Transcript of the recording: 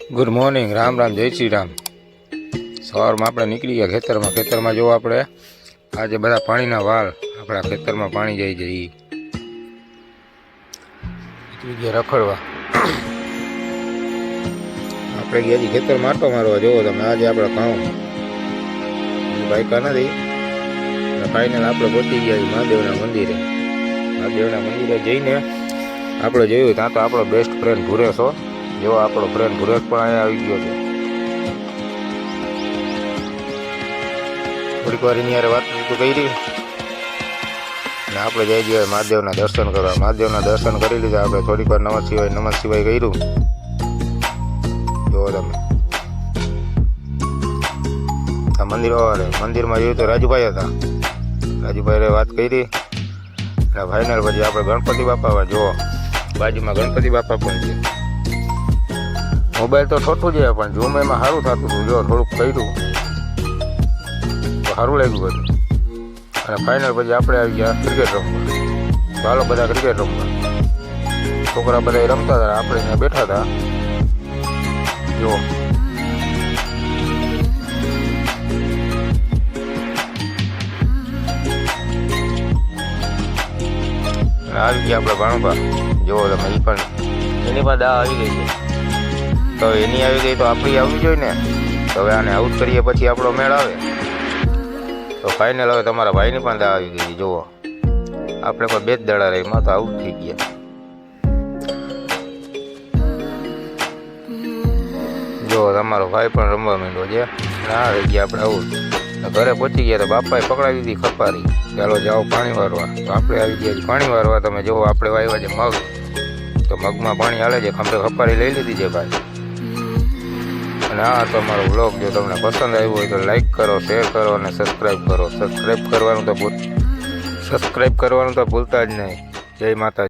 Good morning, Ram Ram, જય શ્રી રામ। સવારમાં આપણે નીકળી ગયા ખેતરમાં જો આપણે આજે બધા પાણીના વાલ આપણા ખેતરમાં પાણી જાય છે એ નીકળી ગયા રખડવા। આપણે ગયા છીએ ખેતરમાં આટો મારવા। જોવો તમે આજે આપણે ઘઉં બાઈકા નથી ફાઇનલ આપણે પહોંચી ગયા છીએ મહાદેવના મંદિરે જઈને આપણે જોયું ત્યાં તો આપણો બેસ્ટ ફ્રેન્ડ ભૂરેશ હો। જો આપણો ફ્રેન્ડ ભૂરેશ પણ અહીંયા આવી ગયો છે। થોડીક વાર એની યારે વાત કરી અને આપણે જઈ ગયા મહાદેવના દર્શન કરવા। મહાદેવના દર્શન કરી લીધા આપણે। થોડીક વાર નમઃ શિવાય કર્યું। જો તમે આ મંદિરમાં જોયું તો રાજુભાઈ હતા। રાજુભાઈ વાત કરી અને ફાઇનલ પછી આપણે ગણપતિ બાપા જો બાજુમાં ગણપતિ બાપા પણ છે। મોબાઈલ તો ઠોઠું જ પણ ઝૂમ એમાં સારું થતું હતું। જો થોડુંક કર્યું તો સારું લાગ્યું બધું। અને ફાઇનલ પછી આપણે આવી ગયા ક્રિકેટ રમવા। ચાલો બધા ક્રિકેટ રમવા। છોકરા બધા રમતા હતા, આપણે અહીંયા બેઠા હતા। જો આવી ગયા આપણે ભાણુભા। જુઓ તમે એ પણ એની પણ દા આવી ગઈ છે। તો એની આવી ગઈ તો આપણી આવવી જોઈએ ને। તો હવે આને આઉટ કરીએ પછી આપણો મેળ આવે। તો ફાઇનલ હવે તમારા ભાઈની પણ દા આવી ગઈ। જુઓ આપણે પણ 2 જ દડા રહીમાં તો આઉટ થઈ ગયા। જો તમારો ભાઈ પણ રમવા માંડ્યો છે। ના રહી ગયા આપણે આઉટ। ઘરે પહોંચી ગયા તો બાપાએ પકડાવી દીધી ખપારી। ચાલો જાઓ પાણી વારવા। તો આપણે આવી ગયા પાણી વારવા। તમે જુઓ આપણે વાવ્યા છે મગ, તો મગમાં પાણી હાલે છે। ખંભે ખપારી લઈ લીધી છે ભાઈ। અને આ તો અમારો વ્લોગ જો તમને પસંદ આવ્યો હોય તો લાઈક કરો, શેર કરો અને સબસ્ક્રાઈબ કરો। સબસ્ક્રાઈબ કરવાનું તો ભૂલતા જ નહીં। જય માતા।